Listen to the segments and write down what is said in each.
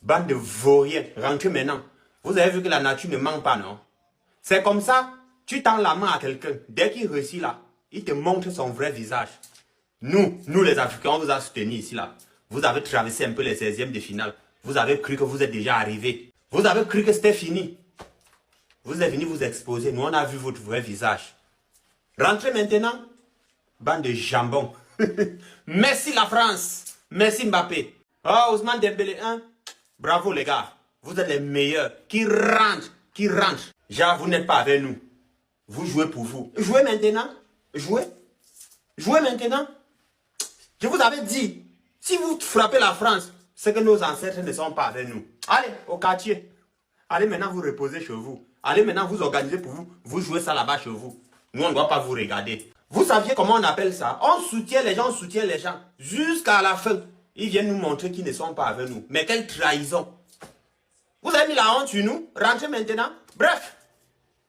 Bande de vauriens, rentrez maintenant. Vous avez vu que la nature ne ment pas, non? C'est comme ça, tu tends la main à quelqu'un. Dès qu'il réussit là, il te montre son vrai visage. Nous les Africains, on vous a soutenu ici là. Vous avez traversé un peu les 16e de finale. Vous avez cru que vous êtes déjà arrivé. Vous avez cru que c'était fini. Vous êtes venu vous exposer. Nous, on a vu votre vrai visage. Rentrez maintenant. Bande de jambons. Merci la France. Merci Mbappé. Oh, Ousmane Dembélé, hein? Bravo les gars. Vous êtes les meilleurs. Qui rentrent. Qui rentrent. Genre, vous n'êtes pas avec nous. Vous jouez pour vous. Jouez maintenant. Jouez. Jouez maintenant. Je vous avais dit, si vous frappez la France, c'est que nos ancêtres ne sont pas avec nous. Allez, au quartier. Allez maintenant vous reposer chez vous. Allez maintenant vous organiser pour vous. Vous jouez ça là-bas chez vous. Nous, on ne doit pas vous regarder. Vous saviez comment on appelle ça? On soutient les gens, on soutient les gens. Jusqu'à la fin. Ils viennent nous montrer qu'ils ne sont pas avec nous. Mais quelle trahison. Vous avez mis la honte sur nous. Rentrez maintenant. Bref.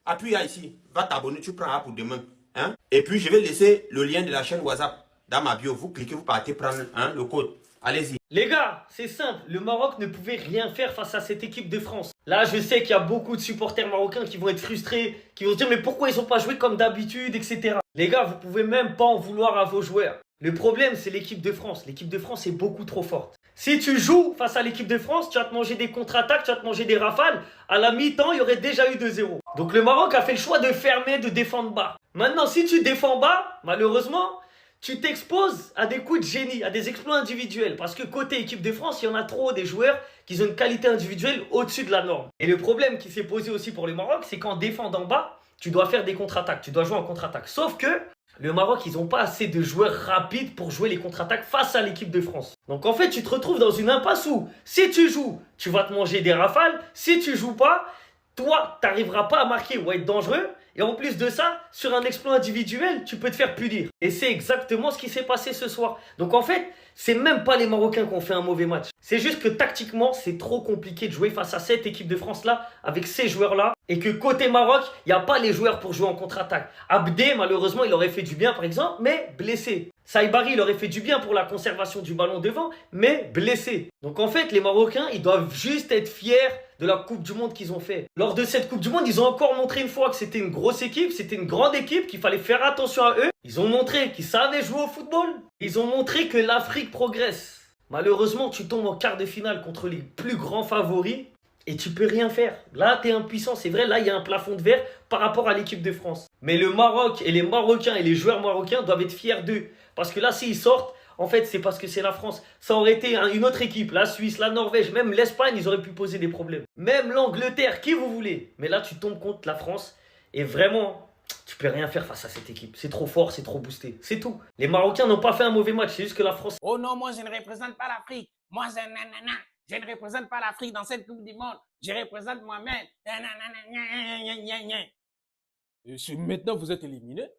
Appuie ici. Va t'abonner, tu prends pour demain. Hein? Et puis, je vais laisser le lien de la chaîne WhatsApp dans ma bio. Vous cliquez, vous partez prendre le code. Allez-y. Les gars, c'est simple, le Maroc ne pouvait rien faire face à cette équipe de France. Là, je sais qu'il y a beaucoup de supporters marocains qui vont être frustrés, qui vont se dire mais pourquoi ils n'ont pas joué comme d'habitude, etc. Les gars, vous pouvez même pas en vouloir à vos joueurs. Le problème, c'est l'équipe de France. L'équipe de France est beaucoup trop forte. Si tu joues face à l'équipe de France, tu vas te manger des contre-attaques, tu vas te manger des rafales. À la mi-temps, il y aurait déjà eu 2-0. Donc le Maroc a fait le choix de fermer, de défendre bas. Maintenant, si tu défends bas, malheureusement, tu t'exposes à des coups de génie, à des exploits individuels. Parce que côté équipe de France, il y en a trop des joueurs qui ont une qualité individuelle au-dessus de la norme. Et le problème qui s'est posé aussi pour le Maroc, c'est qu'en défendant bas, tu dois faire des contre-attaques, tu dois jouer en contre-attaque. Sauf que le Maroc, ils n'ont pas assez de joueurs rapides pour jouer les contre-attaques face à l'équipe de France. Donc en fait, tu te retrouves dans une impasse où, si tu joues, tu vas te manger des rafales. Si tu joues pas, toi, tu n'arriveras pas à marquer ou à être dangereux. Et en plus de ça, sur un exploit individuel, tu peux te faire punir. Et c'est exactement ce qui s'est passé ce soir. Donc en fait, c'est même pas les Marocains qui ont fait un mauvais match. C'est juste que tactiquement, c'est trop compliqué de jouer face à cette équipe de France-là, avec ces joueurs-là. Et que côté Maroc, il n'y a pas les joueurs pour jouer en contre-attaque. Abdé, malheureusement, il aurait fait du bien par exemple, mais blessé. Saïbari, il aurait fait du bien pour la conservation du ballon devant, mais blessé. Donc en fait, les Marocains, ils doivent juste être fiers de la Coupe du Monde qu'ils ont fait. Lors de cette Coupe du Monde, ils ont encore montré une fois que c'était une grosse équipe, c'était une grande équipe, qu'il fallait faire attention à eux. Ils ont montré qu'ils savaient jouer au football. Ils ont montré que l'Afrique progresse. Malheureusement, tu tombes en quart de finale contre les plus grands favoris et tu peux rien faire. Là, tu es impuissant. C'est vrai, là, il y a un plafond de verre par rapport à l'équipe de France. Mais le Maroc et les Marocains et les joueurs marocains doivent être fiers d'eux. Parce que là, s'ils sortent, en fait, c'est parce que c'est la France. Ça aurait été une autre équipe, la Suisse, la Norvège, même l'Espagne, ils auraient pu poser des problèmes. Même l'Angleterre, qui vous voulez. Mais là, tu tombes contre la France. Et vraiment, tu peux rien faire face à cette équipe. C'est trop fort, c'est trop boosté. C'est tout. Les Marocains n'ont pas fait un mauvais match. C'est juste que la France... Oh non, moi, je ne représente pas l'Afrique. Moi, c'est nanana. Je ne représente pas l'Afrique dans cette Coupe du Monde. Je représente moi-même. Maintenant, vous êtes éliminé.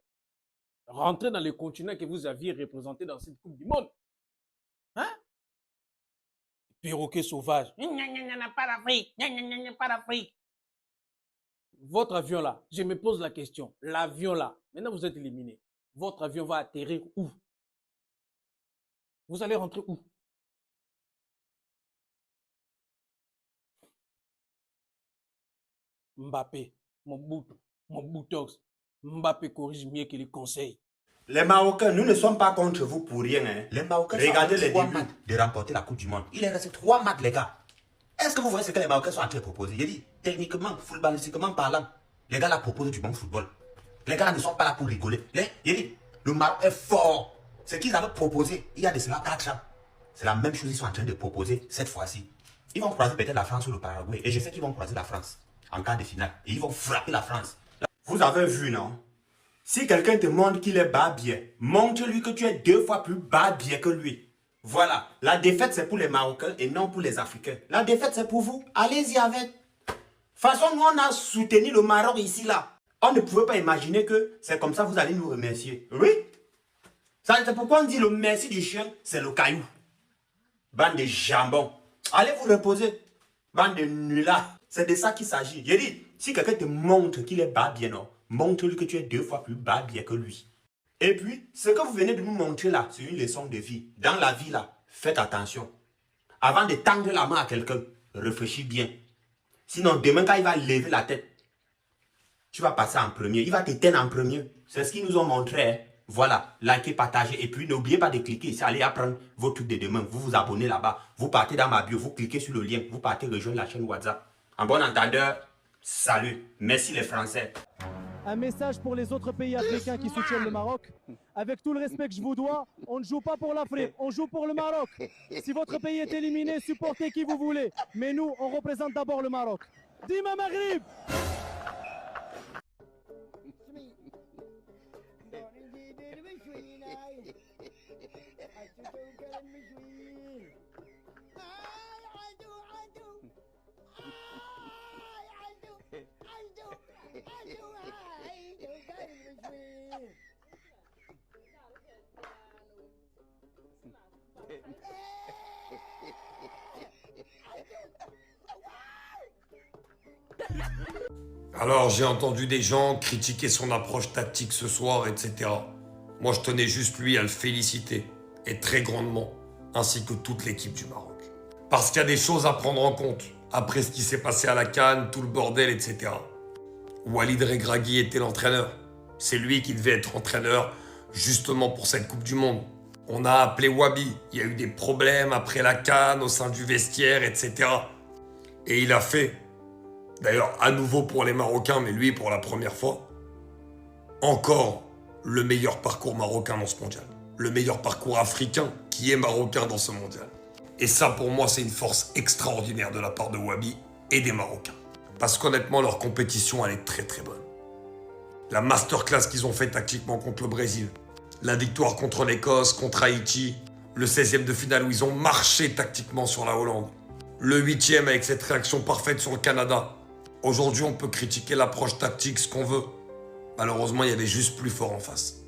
Rentrez dans le continent que vous aviez représenté dans cette Coupe du Monde. Hein? Perroquet sauvage. Pas l'Afrique. Pas l'Afrique. Votre avion là, je me pose la question. L'avion là, maintenant vous êtes éliminé. Votre avion va atterrir où? Vous allez rentrer où? Mbappé, mon boutox. Mbappé corrige mieux que les conseils. Les Marocains, nous ne sommes pas contre vous pour rien. Hein. Les Marocains, regardez les débuts de remporter la Coupe du Monde. Il est resté 3 matchs, les gars. Est-ce que vous voyez ce que les Marocains sont en train de proposer? Il dit, techniquement, footballistiquement parlant, les gars là proposent du bon football. Les gars là ne sont pas là pour rigoler. Il dit, le Maroc est fort. Ce qu'ils avaient proposé il y a de cela 4 ans. C'est la même chose qu'ils sont en train de proposer cette fois-ci. Ils vont croiser peut-être la France ou le Paraguay. Et je sais qu'ils vont croiser la France en quart de finale. Et ils vont frapper la France. Vous avez vu, non? Si quelqu'un te montre qu'il est bas bien, montre-lui que tu es 2 fois plus bas bien que lui. Voilà. La défaite, c'est pour les Marocains et non pour les Africains. La défaite, c'est pour vous. Allez-y avec. De toute façon, nous, on a soutenu le Maroc ici, là. On ne pouvait pas imaginer que c'est comme ça que vous allez nous remercier. Oui. C'est pourquoi on dit le merci du chien, c'est le caillou. Bande de jambons. Allez vous reposer. Bande de nullards. C'est de ça qu'il s'agit. J'ai dit, si quelqu'un te montre qu'il est bas bien, non, montre-lui que tu es 2 fois plus bas bien que lui. Et puis, ce que vous venez de nous montrer là, c'est une leçon de vie. Dans la vie là, faites attention. Avant de tendre la main à quelqu'un, réfléchis bien. Sinon, demain, quand il va lever la tête, tu vas passer en premier. Il va t'éteindre en premier. C'est ce qu'ils nous ont montré. Hein. Voilà, likez, partagez. Et puis, n'oubliez pas de cliquer ici. Allez apprendre vos trucs de demain. Vous vous abonnez là-bas. Vous partez dans ma bio. Vous cliquez sur le lien. Vous partez rejoindre la chaîne WhatsApp. En bon entendeur, salut. Merci les Français. Un message pour les autres pays africains qui soutiennent le Maroc. Avec tout le respect que je vous dois, on ne joue pas pour l'Afrique, on joue pour le Maroc. Si votre pays est éliminé, supportez qui vous voulez. Mais nous, on représente d'abord le Maroc. Dima Maghrib! Alors j'ai entendu des gens critiquer son approche tactique ce soir, etc. Moi je tenais juste lui à le féliciter, et très grandement, ainsi que toute l'équipe du Maroc. Parce qu'il y a des choses à prendre en compte, après ce qui s'est passé à la CAN, tout le bordel, etc. Walid Regragui était l'entraîneur. C'est lui qui devait être entraîneur justement pour cette Coupe du Monde. On a appelé Wabi, il y a eu des problèmes après la CAN au sein du vestiaire, etc. Et il a fait, d'ailleurs à nouveau pour les Marocains, mais lui pour la première fois, encore le meilleur parcours marocain dans ce mondial. Le meilleur parcours africain qui est marocain dans ce mondial. Et ça pour moi c'est une force extraordinaire de la part de Wabi et des Marocains. Parce qu'honnêtement leur compétition elle est très très bonne. La masterclass qu'ils ont fait tactiquement contre le Brésil, la victoire contre l'Écosse, contre Haïti, le 16e de finale où ils ont marché tactiquement sur la Hollande, le 8e avec cette réaction parfaite sur le Canada. Aujourd'hui, on peut critiquer l'approche tactique, ce qu'on veut. Malheureusement, il y avait juste plus fort en face.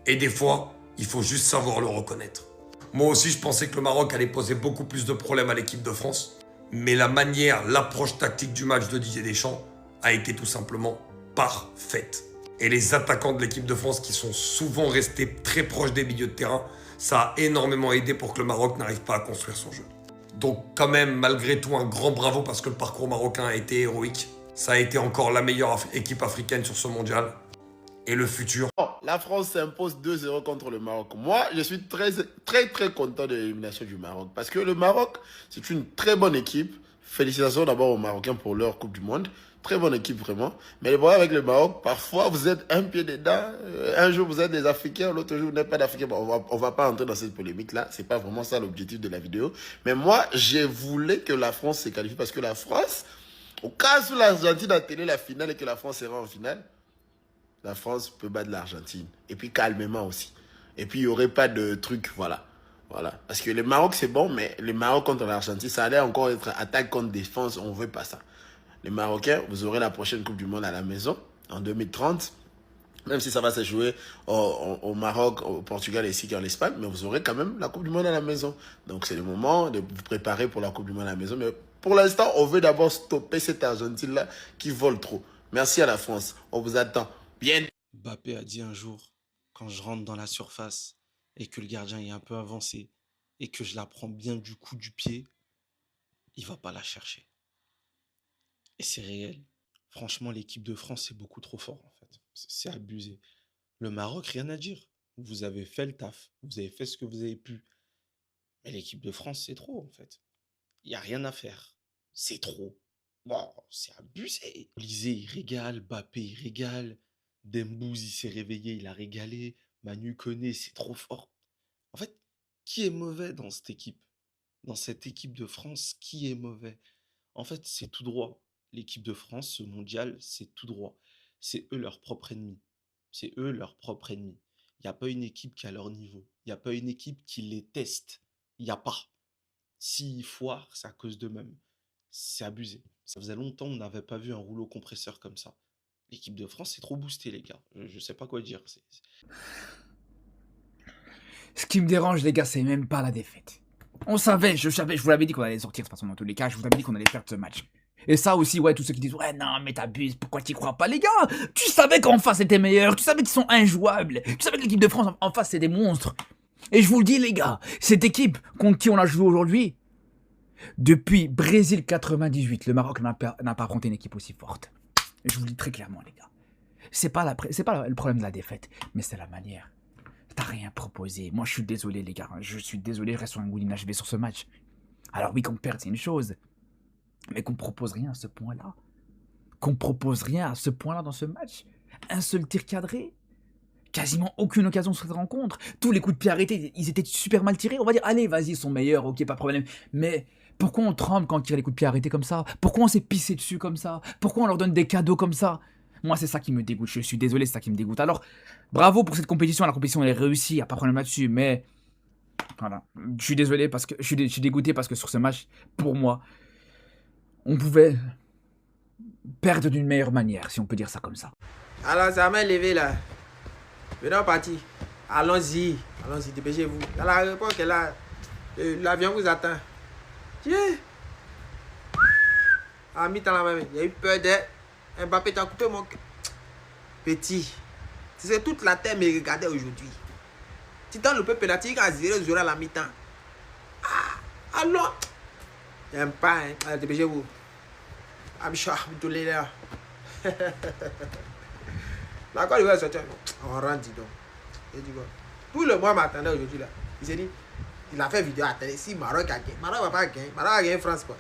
Et des fois, il faut juste savoir le reconnaître. Moi aussi, je pensais que le Maroc allait poser beaucoup plus de problèmes à l'équipe de France. Mais la manière, l'approche tactique du match de Didier Deschamps a été tout simplement parfaite. Et les attaquants de l'équipe de France qui sont souvent restés très proches des milieux de terrain, ça a énormément aidé pour que le Maroc n'arrive pas à construire son jeu. Donc quand même, malgré tout, un grand bravo parce que le parcours marocain a été héroïque. Ça a été encore la meilleure équipe africaine sur ce mondial. Et le futur. La France s'impose 2-0 contre le Maroc. Moi, je suis très content de l'élimination du Maroc. Parce que le Maroc, c'est une très bonne équipe. Félicitations d'abord aux Marocains pour leur Coupe du Monde. Très bonne équipe, vraiment. Mais le problème avec le Maroc, parfois, vous êtes un pied dedans. Un jour, vous êtes des Africains. L'autre jour, vous n'êtes pas d'Africains. Bon, on va pas entrer dans cette polémique-là. C'est pas vraiment ça l'objectif de la vidéo. Mais moi, j'ai voulu que la France se qualifie. Parce que la France, au cas où l'Argentine a télé la finale et que la France sera en finale, la France peut battre l'Argentine. Et puis, calmement aussi. Et puis, il n'y aurait pas de truc, voilà. Voilà. Parce que le Maroc, c'est bon, mais le Maroc contre l'Argentine, ça allait encore être attaque contre défense. On ne veut pas ça. Les Marocains, vous aurez la prochaine Coupe du Monde à la maison, en 2030. Même si ça va se jouer au Maroc, au Portugal et ici qu'en Espagne, mais vous aurez quand même la Coupe du Monde à la maison. Donc, c'est le moment de vous préparer pour la Coupe du Monde à la maison. Mais pour l'instant, on veut d'abord stopper cette Argentine-là qui vole trop. Merci à la France. On vous attend. Bien. Mbappé a dit un jour, quand je rentre dans la surface et que le gardien est un peu avancé et que je la prends bien du coup du pied, il va pas la chercher. Et c'est réel. Franchement, l'équipe de France, c'est beaucoup trop fort, en fait. C'est abusé. Le Maroc, rien à dire. Vous avez fait le taf. Vous avez fait ce que vous avez pu. Mais l'équipe de France, c'est trop, en fait. Il n'y a rien à faire. C'est trop. Bon, c'est abusé. Olysée, il régale. Mbappé, il régale. Dembouz, il s'est réveillé, il a régalé. Manu Koné, c'est trop fort. En fait, qui est mauvais dans cette équipe? Dans cette équipe de France, qui est mauvais? En fait, c'est tout droit. L'équipe de France, ce mondial, c'est tout droit. C'est eux leur propre ennemi. C'est eux leur propre ennemi. Il n'y a pas une équipe qui a leur niveau. Il n'y a pas une équipe qui les teste. Il n'y a pas. S'ils foirent, c'est à cause d'eux-mêmes. C'est abusé. Ça faisait longtemps qu'on n'avait pas vu un rouleau compresseur comme ça. L'équipe de France, c'est trop boosté, les gars. Je sais pas quoi dire. Ce qui me dérange, les gars, c'est même pas la défaite. On savait, je vous l'avais dit qu'on allait sortir de toute façon dans tous les cas. Je vous avais dit qu'on allait faire ce match. Et ça aussi, ouais, tous ceux qui disent « Ouais, non, mais t'abuses, pourquoi t'y crois pas ?» Les gars, tu savais qu'en face, c'était meilleur. Tu savais qu'ils sont injouables. Tu savais que l'équipe de France, en face, c'est des monstres. Et je vous le dis, les gars, cette équipe contre qui on a joué aujourd'hui, Depuis Brésil 98, le Maroc n'a pas affronté une équipe aussi forte. Et je vous le dis très clairement, les gars. C'est pas le problème de la défaite, mais c'est la manière. T'as rien proposé. Moi, je suis désolé, les gars. Je suis désolé, je reste sur un goût d'inachevé sur ce match. Alors oui, qu'on perde, c'est une chose. Mais qu'on propose rien à ce point-là. Qu'on propose rien à ce point-là dans ce match. Un seul tir cadré. Quasiment aucune occasion sur cette rencontre. Tous les coups de pied arrêtés, ils étaient super mal tirés. On va dire, allez, vas-y, ils sont meilleurs, ok, pas de problème. Mais pourquoi on tremble quand on tire les coups de pied arrêtés comme ça? Pourquoi on s'est pissé dessus comme ça? Pourquoi on leur donne des cadeaux comme ça? Moi, c'est ça qui me dégoûte. Je suis désolé, c'est ça qui me dégoûte. Alors, bravo pour cette compétition. La compétition, elle est réussie, il n'y a pas de problème là-dessus. Mais, voilà. Je suis désolé parce que je suis dégoûté parce que sur ce match, pour moi, on pouvait perdre d'une meilleure manière, si on peut dire ça comme ça. Alors, ça m'a levé là. Venons partir. Allons-y. Allons-y, dépêchez-vous. Dans l'aéroport, là, l'avion vous attend. Tiens. À mi-temps la même. Il y a eu peur d'être. Mbappé, t'as coupé mon cœur. Petit. C'est toute la terre me regardait aujourd'hui. Tu t'en loupé penalty, il a 0-0 à la mi-temps. Ah, alors. J'aime pas, hein. Allez, dépêchez-vous. Abicha, Abdoulé là. La Côte d'Ivoire sortir. On rentre, dis donc. Et dis quoi? Tout le monde m'attendait aujourd'hui là. Il s'est dit, il a fait vidéo à télé. Si Maroc a gagné, Maroc va pas gagner. Maroc a gagné France quoi.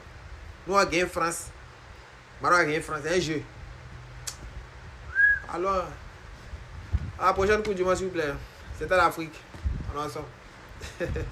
Nous on a gagné France. Maroc a gagné France. C'est un jeu. Alors, à la prochaine Coupe du Monde, s'il vous plaît. C'était l'Afrique. On est ensemble.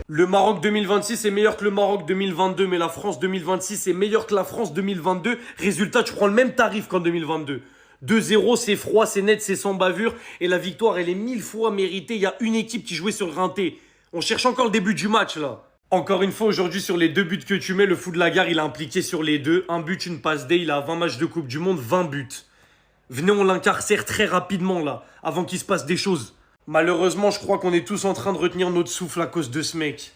Le Maroc 2026 est meilleur que le Maroc 2022, mais la France 2026 est meilleure que la France 2022. Résultat, tu prends le même tarif qu'en 2022. 2-0, c'est froid, c'est net, c'est sans bavure. Et la victoire, elle est 1000 fois méritée. Il y a une équipe qui jouait sur le rinté. On cherche encore le début du match, là. Encore une fois, aujourd'hui, sur les 2 buts que tu mets, le fou de la gare, il a impliqué sur les 2. Un but, une passe D. Il a 20 matchs de Coupe du Monde, 20 buts. Venez, on l'incarcère très rapidement, là, avant qu'il se passe des choses. Malheureusement, je crois qu'on est tous en train de retenir notre souffle à cause de ce mec.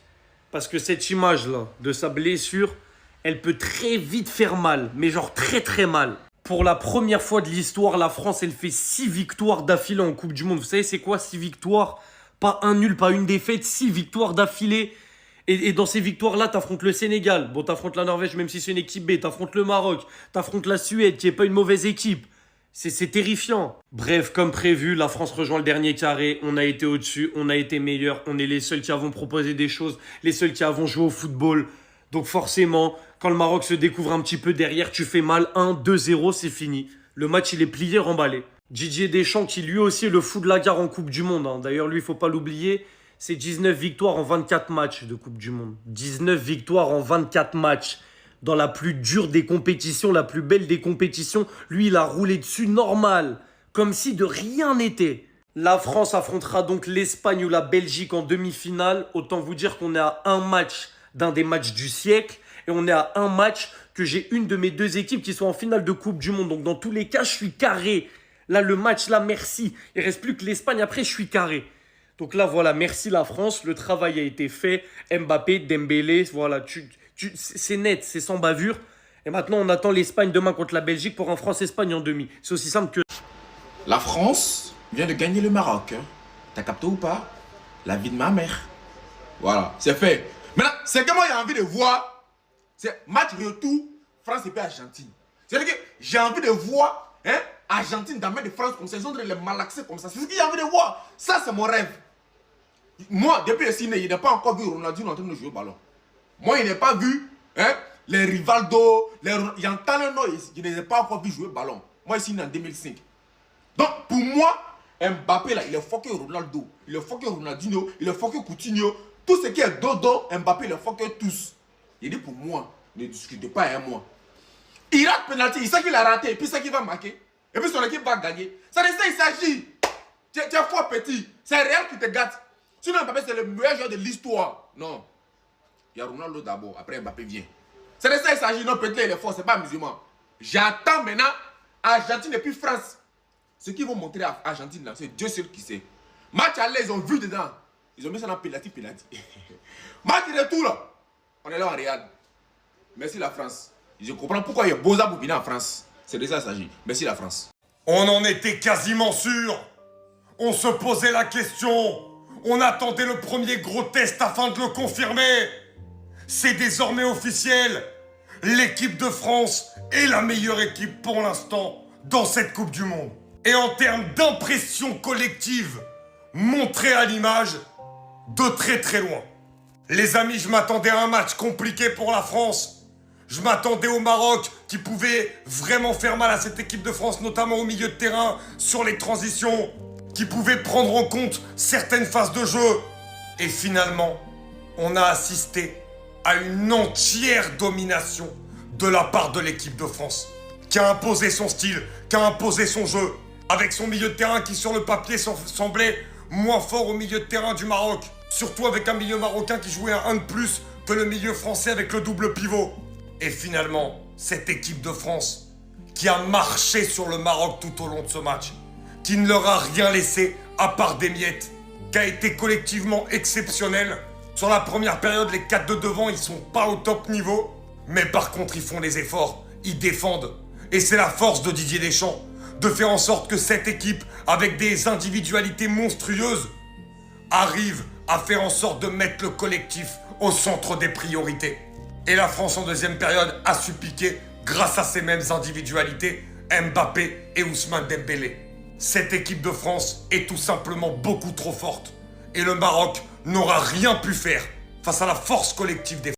Parce que cette image-là, de sa blessure, elle peut très vite faire mal. Mais genre très très mal. Pour la première fois de l'histoire, la France, elle fait 6 victoires d'affilée en Coupe du Monde. Vous savez, c'est quoi 6 victoires? Pas un nul, pas une défaite, 6 victoires d'affilée. Et dans ces victoires-là, t'affrontes le Sénégal. Bon, t'affrontes la Norvège, même si c'est une équipe B. T'affrontes le Maroc. T'affrontes la Suède, qui est pas une mauvaise équipe. C'est terrifiant. Bref, comme prévu, la France rejoint le dernier carré. On a été au-dessus, on a été meilleur. On est les seuls qui avons proposé des choses, les seuls qui avons joué au football. Donc forcément, quand le Maroc se découvre un petit peu derrière, tu fais mal. 1-2-0, c'est fini. Le match, il est plié, remballé. Didier Deschamps, qui lui aussi est le fou de la gare en Coupe du Monde. Hein. D'ailleurs, lui, il ne faut pas l'oublier. C'est 19 victoires en 24 matchs de Coupe du Monde. 19 victoires en 24 matchs. Dans la plus dure des compétitions, la plus belle des compétitions, lui, il a roulé dessus normal, comme si de rien n'était. La France affrontera donc l'Espagne ou la Belgique en demi-finale. Autant vous dire qu'on est à un match d'un des matchs du siècle, et on est à un match que j'ai une de mes 2 équipes qui sont en finale de Coupe du Monde. Donc dans tous les cas, je suis carré. Là, le match, là, merci. Il ne reste plus que l'Espagne, après, je suis carré. Donc là, voilà, merci la France. Le travail a été fait. Mbappé, Dembélé, voilà, c'est net, c'est sans bavure. Et maintenant, on attend l'Espagne demain contre la Belgique pour un France-Espagne en demi. C'est aussi simple que... La France vient de gagner le Maroc. T'as capté ou pas? La vie de ma mère. Voilà, c'est fait. Maintenant, c'est que moi, j'ai envie de voir. C'est match retour, France et puis Argentine. C'est-à-dire que j'ai envie de voir Argentine dans la main de France comme ça. Ils ont les malaxer comme ça. C'est ce que j'ai envie de voir. Ça, c'est mon rêve. Moi, depuis le ciné, il n'a pas encore vu Ronaldinho en train de jouer au ballon. Moi, il n'a pas vu les Rivaldo, j'entends le nom, je ne les ai pas encore vu jouer au ballon. Moi, ici, en 2005. Donc, pour moi, Mbappé, là, il est fucké Ronaldo, il est fucké Ronaldinho, il est fucké Coutinho. Tout ce qui est dodo, Mbappé, il est fucké tous. Il dit pour moi, ne discutez pas avec moi. Il rate penalty, il sait qu'il a raté, et puis il sait qu'il va marquer. Et puis son équipe va gagner. Ça de ça, il s'agit. Tu es fort petit, c'est réel qui te gâte. Sinon, Mbappé, c'est le meilleur joueur de l'histoire. Non. Il y a Ronaldo d'abord, après Mbappé vient. C'est de ça il s'agit, non, peut-être il est fort, c'est pas musulman. J'attends maintenant Argentine et puis France. Ce qu'ils vont montrer à Argentine, là, c'est Dieu seul qui sait. Match aller, ils ont vu dedans. Ils ont mis ça dans penalty. Match retour, là. On est là en Real. Merci la France. Je comprends pourquoi il y a Boza Boubina en France. C'est de ça il s'agit. Merci la France. On en était quasiment sûr. On se posait la question. On attendait le premier gros test afin de le confirmer. c'est désormais officiel. L'équipe de France est la meilleure équipe pour l'instant dans cette Coupe du Monde. Et en termes d'impression collective, montrée à l'image, de très très loin. Les amis, je m'attendais à un match compliqué pour la France. Je m'attendais au Maroc qui pouvait vraiment faire mal à cette équipe de France, notamment au milieu de terrain, sur les transitions, qui pouvait prendre en compte certaines phases de jeu. Et finalement, on a assisté à une entière domination de la part de l'équipe de France, qui a imposé son style, qui a imposé son jeu, avec son milieu de terrain qui sur le papier semblait moins fort au milieu de terrain du Maroc. Surtout avec un milieu marocain qui jouait un de plus que le milieu français avec le double pivot. Et finalement, cette équipe de France qui a marché sur le Maroc tout au long de ce match, qui ne leur a rien laissé à part des miettes, qui a été collectivement exceptionnelle. Sur la première période, les 4 de devant, ils sont pas au top niveau. Mais par contre, ils font les efforts, ils défendent. Et c'est la force de Didier Deschamps, de faire en sorte que cette équipe, avec des individualités monstrueuses, arrive à faire en sorte de mettre le collectif au centre des priorités. Et la France en deuxième période a su piquer, grâce à ces mêmes individualités, Mbappé et Ousmane Dembélé. Cette équipe de France est tout simplement beaucoup trop forte. Et le Maroc n'aura rien pu faire face à la force collective des